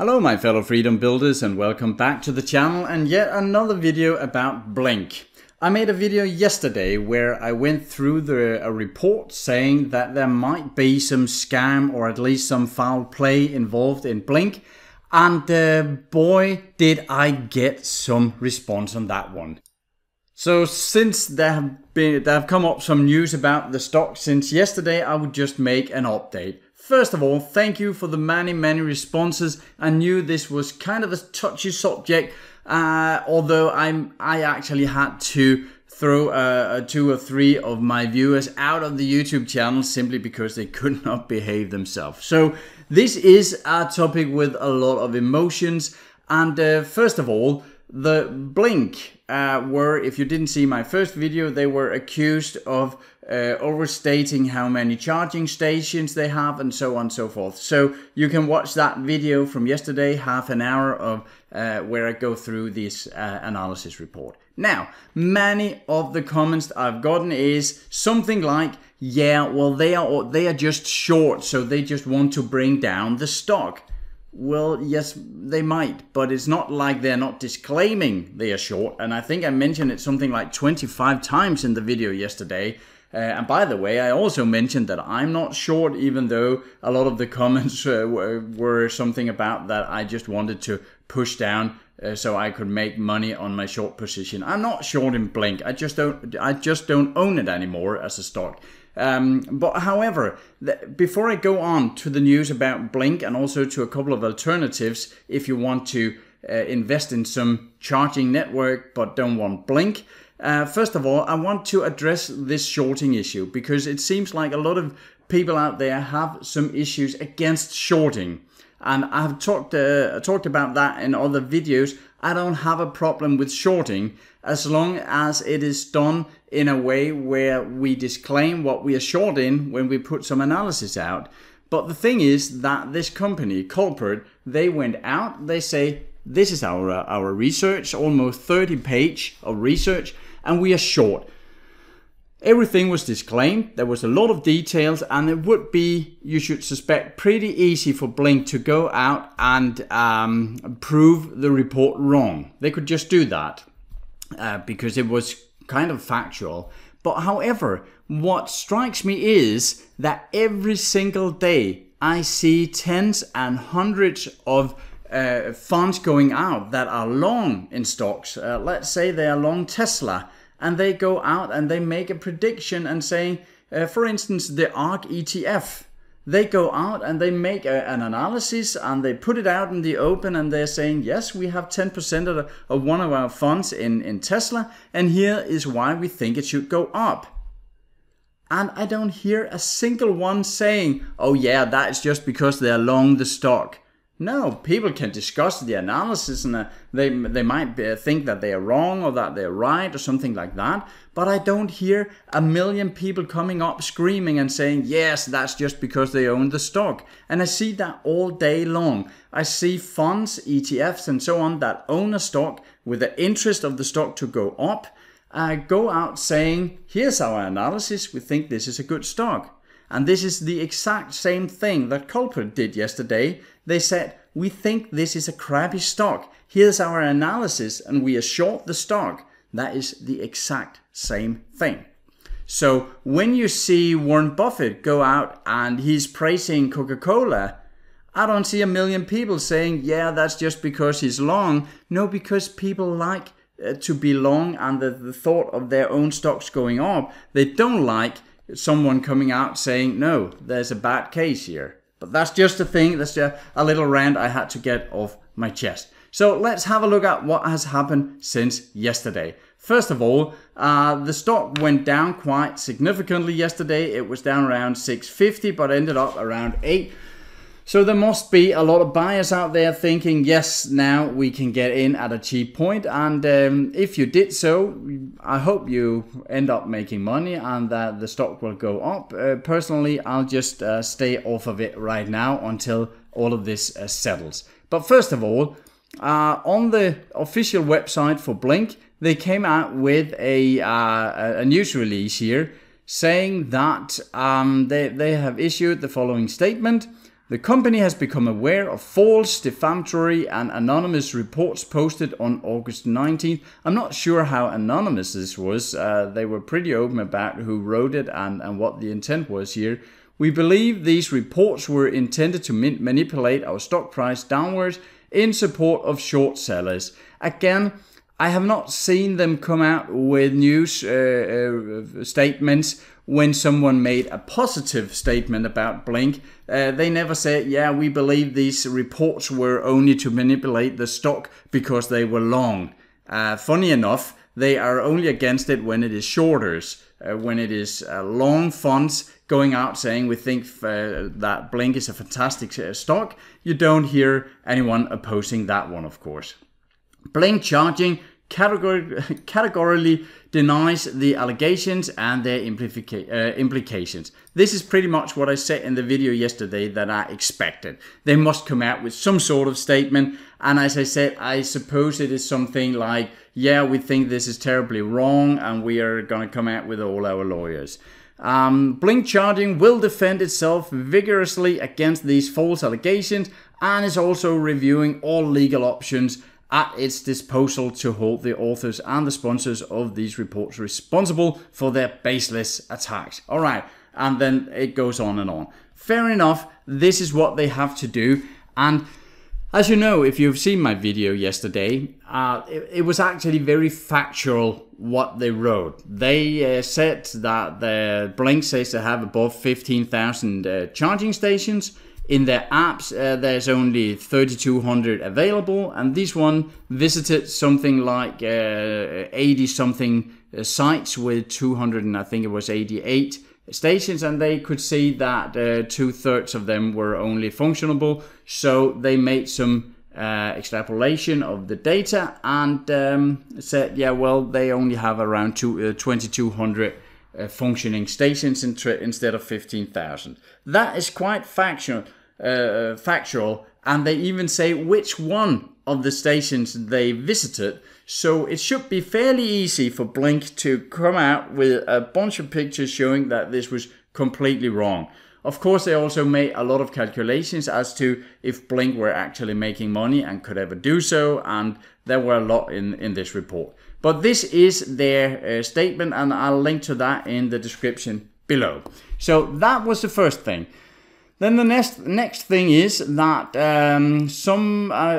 Hello my fellow freedom builders, and welcome back to the channel and yet another video about Blink. I made a video yesterday where I went through a report saying that there might be some scam or at least some foul play involved in Blink, and boy did I get some response on that one. So since there have come up some news about the stock since yesterday, I would just make an update. First of all, thank you for the many responses. I knew this was kind of a touchy subject, although I actually had to throw 2 or 3 of my viewers out of the YouTube channel simply because they could not behave themselves. So this is a topic with a lot of emotions, and first of all, the Blink were, if you didn't see my first video, they were accused of overstating how many charging stations they have and so on and so forth. So you can watch that video from yesterday, half an hour of where I go through this analysis report. Now, many of the comments I've gotten is something like, yeah, well, they are just short, so they just want to bring down the stock. Well, yes, they might, but it's not like they're not disclaiming they are short. And I think I mentioned it something like 25 times in the video yesterday. And by the way, I also mentioned that I'm not short, even though a lot of the comments were something about that I just wanted to push down so I could make money on my short position. I'm not short in Blink. I just don't own it anymore as a stock. But however, before I go on to the news about Blink and also to a couple of alternatives, if you want to invest in some charging network but don't want Blink, first of all, I want to address this shorting issue because it seems like a lot of people out there have some issues against shorting. And I've talked about that in other videos. I don't have a problem with shorting as long as it is done in a way where we disclaim what we are short in when we put some analysis out. But the thing is that this company, Culprit, they went out, they say, this is our research, almost 30 pages of research, and we are short. Everything was disclaimed, there was a lot of details, and it would be, you should suspect, pretty easy for Blink to go out and prove the report wrong. They could just do that because it was kind of factual. But however, what strikes me is that every single day I see tens and hundreds of funds going out that are long in stocks. Let's say they are long Tesla, and they go out and they make a prediction and saying, for instance, the ARK ETF, they go out and they make an analysis and they put it out in the open and they're saying, yes, we have 10% of one of our funds in Tesla, and here is why we think it should go up. And I don't hear a single one saying, oh yeah, that is just because they're long the stock. No, people can discuss the analysis and they might think that they are wrong or that they're right or something like that. But I don't hear a million people coming up screaming and saying, yes, that's just because they own the stock. And I see that all day long. I see funds, ETFs and so on that own a stock with the interest of the stock to go up, go out saying, here's our analysis, we think this is a good stock. And this is the exact same thing that Culprit did yesterday. They said, we think this is a crappy stock. Here's our analysis and we are short the stock. That is the exact same thing. So when you see Warren Buffett go out and he's praising Coca-Cola, I don't see a million people saying, yeah, that's just because he's long. No, because people like to be long and the thought of their own stocks going up. They don't like someone coming out saying, no, there's a bad case here. But that's just a thing, that's just a little rant I had to get off my chest. So let's have a look at what has happened since yesterday. First of all, the stock went down quite significantly yesterday. It was down around 650, but ended up around 8. So there must be a lot of buyers out there thinking, yes, now we can get in at a cheap point. And if you did so, I hope you end up making money and that the stock will go up. Personally, I'll just stay off of it right now until all of this settles. But first of all, on the official website for Blink, they came out with a news release here saying that they have issued the following statement. The company has become aware of false, defamatory and anonymous reports posted on August 19th. I'm not sure how anonymous this was. They were pretty open about who wrote it and what the intent was here. We believe these reports were intended to manipulate our stock price downwards in support of short sellers. Again, I have not seen them come out with news statements when someone made a positive statement about Blink. They never said, yeah, we believe these reports were only to manipulate the stock because they were long. Funny enough, they are only against it when it is shorters. When it is long funds going out saying we think that Blink is a fantastic stock, you don't hear anyone opposing that one, of course. Blink Charging categorically denies the allegations and their implications. This is pretty much what I said in the video yesterday that I expected. They must come out with some sort of statement, and as I said, I suppose it is something like, yeah, we think this is terribly wrong and we are going to come out with all our lawyers. Blink Charging will defend itself vigorously against these false allegations and is also reviewing all legal options at its disposal to hold the authors and the sponsors of these reports responsible for their baseless attacks. All right, and then it goes on and on. Fair enough, this is what they have to do. And as you know, if you've seen my video yesterday, it was actually very factual what they wrote. They said that the Blink says they have above 15,000 charging stations. In their apps, there's only 3,200 available, and this one visited something like 80-something sites with 200 and I think it was 88 stations, and they could see that 2/3 of them were only functionable. So they made some extrapolation of the data and said, yeah, well, they only have around 2,200 functioning stations instead of 15,000. That is quite factual, and they even say which one of the stations they visited. So it should be fairly easy for Blink to come out with a bunch of pictures showing that this was completely wrong. Of course, they also made a lot of calculations as to if Blink were actually making money and could ever do so, and there were a lot in this report. But this is their statement, and I'll link to that in the description below. So that was the first thing. Then the next thing is that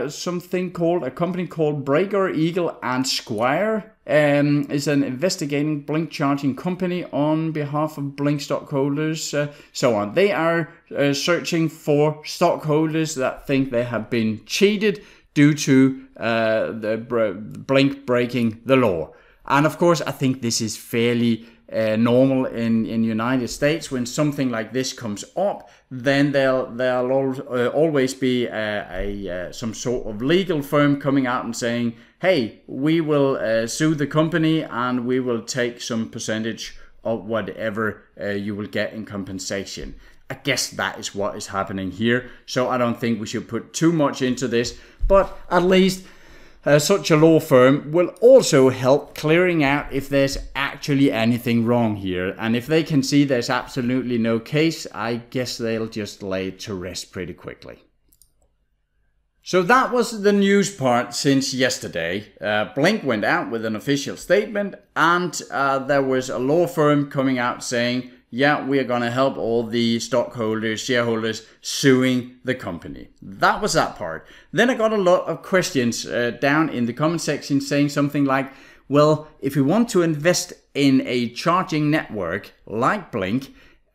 something called a company called Breaker, Eagle and Squire is an investigating Blink charging company on behalf of Blink stockholders, so on. They are searching for stockholders that think they have been cheated due to the Blink breaking the law. And of course, I think this is fairly normal in United States. When something like this comes up, then there'll always be some sort of legal firm coming out and saying, hey, we will sue the company and we will take some percentage of whatever you will get in compensation. I guess that is what is happening here. So I don't think we should put too much into this, but at least such a law firm will also help clearing out if there's actually anything wrong here. And if they can see there's absolutely no case, I guess they'll just lay it to rest pretty quickly. So that was the news part since yesterday. Blink went out with an official statement, and there was a law firm coming out saying, yeah, we are going to help all the stockholders, shareholders suing the company. That was that part. Then I got a lot of questions down in the comment section saying something like, well, if we want to invest in a charging network like Blink,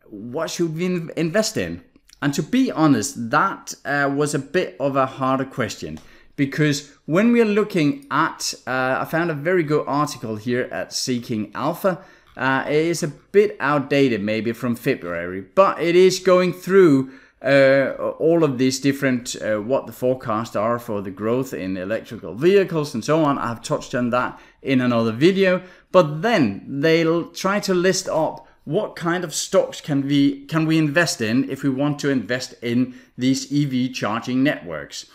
what should we invest in? And to be honest, that was a bit of a harder question, because when we're looking at, I found a very good article here at Seeking Alpha. It is a bit outdated, maybe from February, but it is going through all of these different, what the forecasts are for the growth in electrical vehicles and so on. I've touched on that in another video, but then they'll try to list up what kind of stocks can we invest in if we want to invest in these EV charging networks.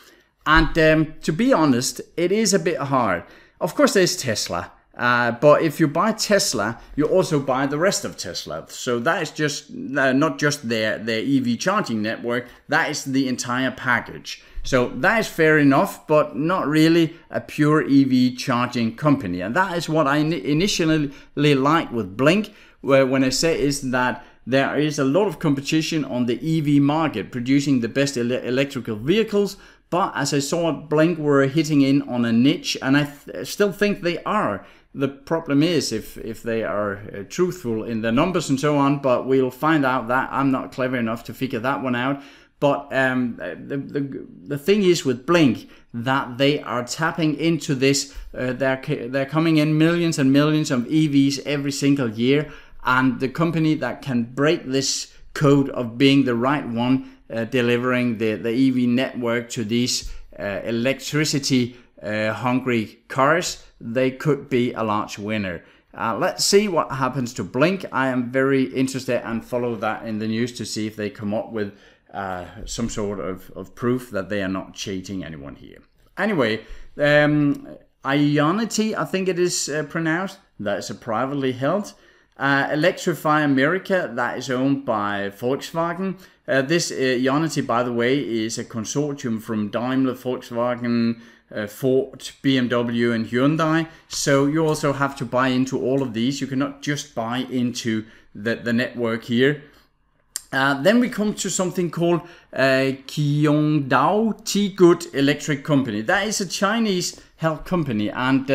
And to be honest, it is a bit hard. Of course, there's Tesla. But if you buy Tesla, you also buy the rest of Tesla. So that is just not just their EV charging network, that is the entire package. So that is fair enough, but not really a pure EV charging company. And that is what I initially liked with Blink, where when I say is that there is a lot of competition on the EV market, producing the best electrical vehicles. But as I saw, Blink were hitting in on a niche, and I still think they are. The problem is if they are truthful in their numbers and so on, but we'll find out that. I'm not clever enough to figure that one out. But the thing is with Blink that they are tapping into this. They're coming in millions and millions of EVs every single year. And the company that can break this code of being the right one, delivering the EV network to these electricity hungry cars, they could be a large winner. Let's see what happens to Blink. I am very interested and follow that in the news to see if they come up with some sort of proof that they are not cheating anyone here. Anyway, Ionity, I think it is pronounced, that is a privately held. Electrify America, that is owned by Volkswagen. This Ionity, by the way, is a consortium from Daimler, Volkswagen, Ford, BMW and Hyundai. So you also have to buy into all of these. You cannot just buy into the network here. Then we come to something called Qingdao T-Good Electric Company. That is a Chinese held company, and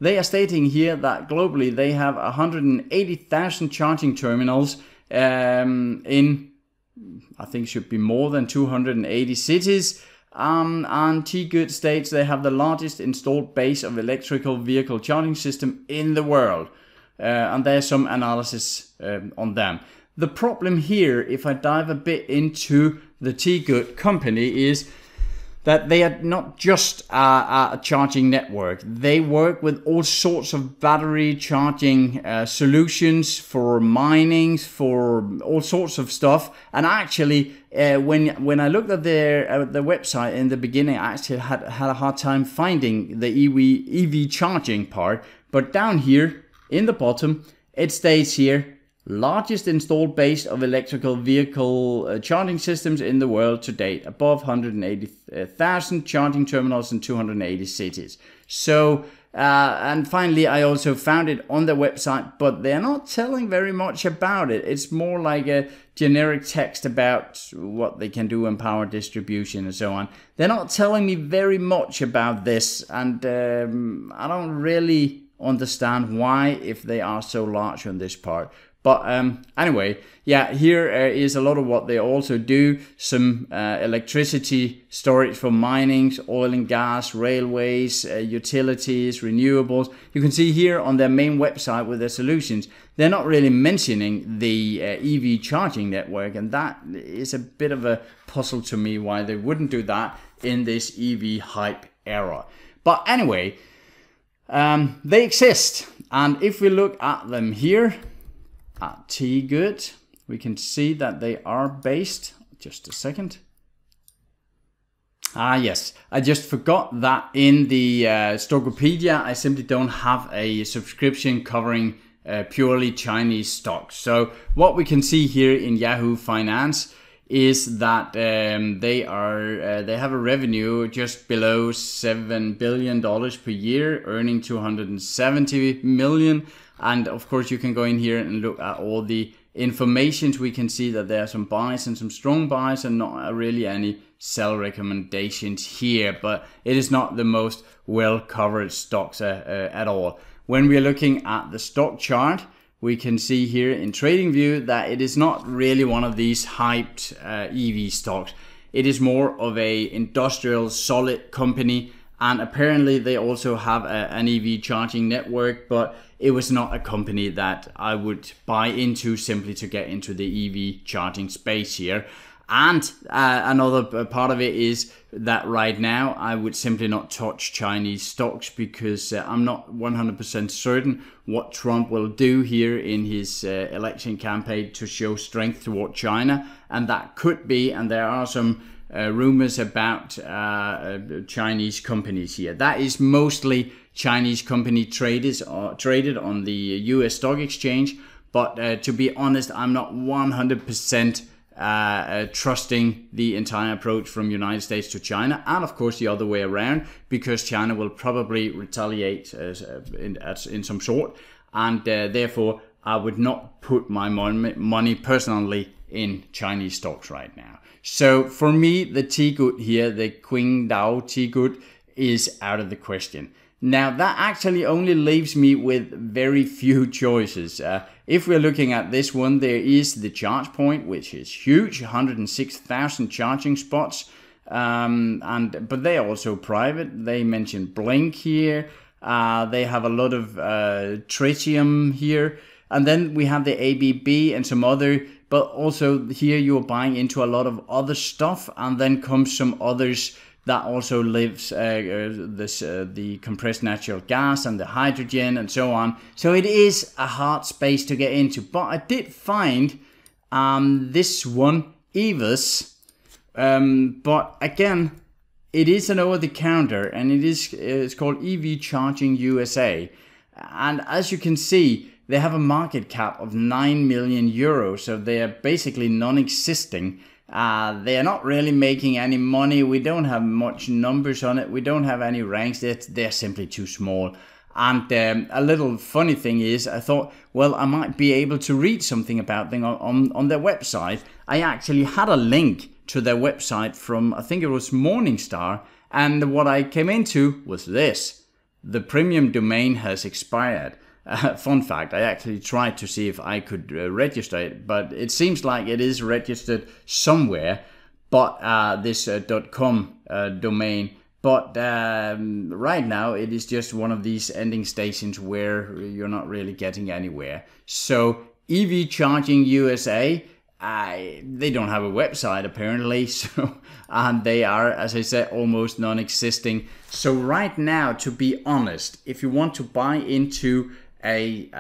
they are stating here that globally they have 180,000 charging terminals in, I think should be more than 280 cities. And T-Good states they have the largest installed base of electrical vehicle charging system in the world. And there's some analysis on them. The problem here, if I dive a bit into the T-Good company, is that they are not just a charging network. They work with all sorts of battery charging solutions for mining, for all sorts of stuff. And actually, when I looked at their website in the beginning, I actually had a hard time finding the EV charging part. But down here in the bottom, it states here, largest installed base of electrical vehicle charging systems in the world to date, above 180,000 charging terminals in 280 cities. So, and finally, I also found it on their website, but they're not telling very much about it. It's more like a generic text about what they can do in power distribution and so on. They're not telling me very much about this, and I don't really understand why, if they are so large on this part. But anyway, yeah, here is a lot of what they also do. Some electricity storage for mining, oil and gas, railways, utilities, renewables. You can see here on their main website with their solutions, they're not really mentioning the EV charging network. And that is a bit of a puzzle to me why they wouldn't do that in this EV hype era. But anyway, they exist. And if we look at them here, at T-Good, we can see that they are based, just a second. Yes, I just forgot that in the Stockopedia, I simply don't have a subscription covering purely Chinese stocks. So what we can see here in Yahoo Finance is that they have a revenue just below $7 billion per year, earning 270 million. And of course, you can go in here and look at all the information. We can see that there are some buys and some strong buys and not really any sell recommendations here. But it is not the most well covered stocks at all. When we are looking at the stock chart, we can see here in TradingView that it is not really one of these hyped EV stocks. It is more of a industrial solid company. And apparently they also have an EV charging network, but it was not a company that I would buy into simply to get into the EV charging space here. And another part of it is that right now I would simply not touch Chinese stocks because I'm not 100% certain what Trump will do here in his election campaign to show strength toward China. And that could be, and there are some rumors about Chinese companies here. That is mostly Chinese company traded on the US stock exchange. But to be honest, I'm not 100% trusting the entire approach from United States to China, and of course the other way around, because China will probably retaliate in some sort, and therefore I would not put my money personally in Chinese stocks right now. So for me, the T-good here, the Qingdao T-good, is out of the question. Now that actually only leaves me with very few choices. If we're looking at this one, there is the charge point, which is huge, 106,000 charging spots. But they are also private. They mention Blink here. They have a lot of tritium here. And then we have the ABB and some other, but also here you're buying into a lot of other stuff, and then comes some others that also lives the compressed natural gas and the hydrogen and so on. So it is a hard space to get into. But I did find this one, EVIS, but again, it is an over-the-counter, and it's called EV Charging USA. And as you can see, they have a market cap of 9 million euros, so they are basically non-existing. They are not really making any money. We don't have much numbers on it. We don't have any ranks. They're simply too small. And a little funny thing is, I thought, well, I might be able to read something about them on their website. I actually had a link to their website from, I think it was Morningstar. And what I came into was this: the premium domain has expired. Fun fact, I actually tried to see if I could register it, but it seems like it is registered somewhere, but this .com domain. But right now it is just one of these ending stations where you're not really getting anywhere. So EV Charging USA, they don't have a website apparently, so and they are, as I said, almost non-existing. So right now, to be honest, if you want to buy into a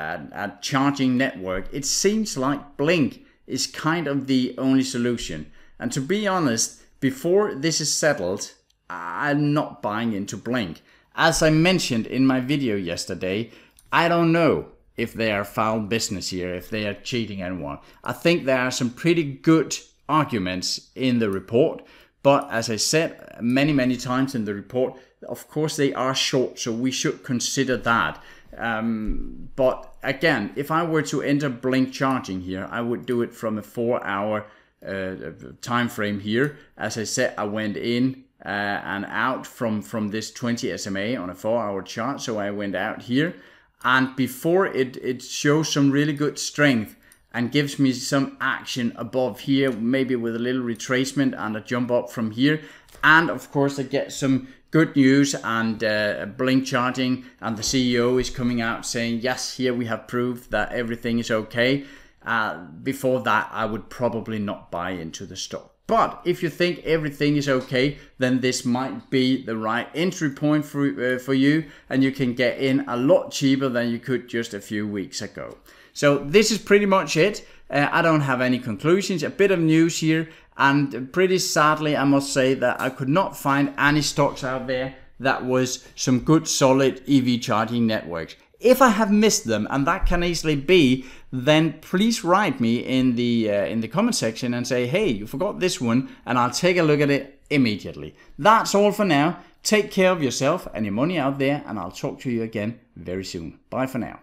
charging network, it seems like Blink is kind of the only solution. And to be honest, before this is settled, I'm not buying into Blink. As I mentioned in my video yesterday, I don't know if they are foul business here, if they are cheating anyone. I think there are some pretty good arguments in the report, but as I said many times in the report, of course they are short, so we should consider that. But again, if I were to enter Blink charging here, I would do it from a 4-hour time frame here. As I said, I went in and out from this 20 SMA on a 4-hour chart, so I went out here, and before it shows some really good strength and gives me some action above here, maybe with a little retracement and a jump up from here, and of course I get some good news, and Blink charging, and the CEO is coming out saying, yes, here we have proof that everything is okay. Before that, I would probably not buy into the stock. But if you think everything is okay, then this might be the right entry point for you, and you can get in a lot cheaper than you could just a few weeks ago. So this is pretty much it. I don't have any conclusions, a bit of news here, and pretty sadly I must say that I could not find any stocks out there that was some good solid EV charging networks. If I have missed them, and that can easily be, then please write me in the comment section and say, hey, you forgot this one, and I'll take a look at it immediately. That's all for now. Take care of yourself and your money out there, and I'll talk to you again very soon. Bye for now.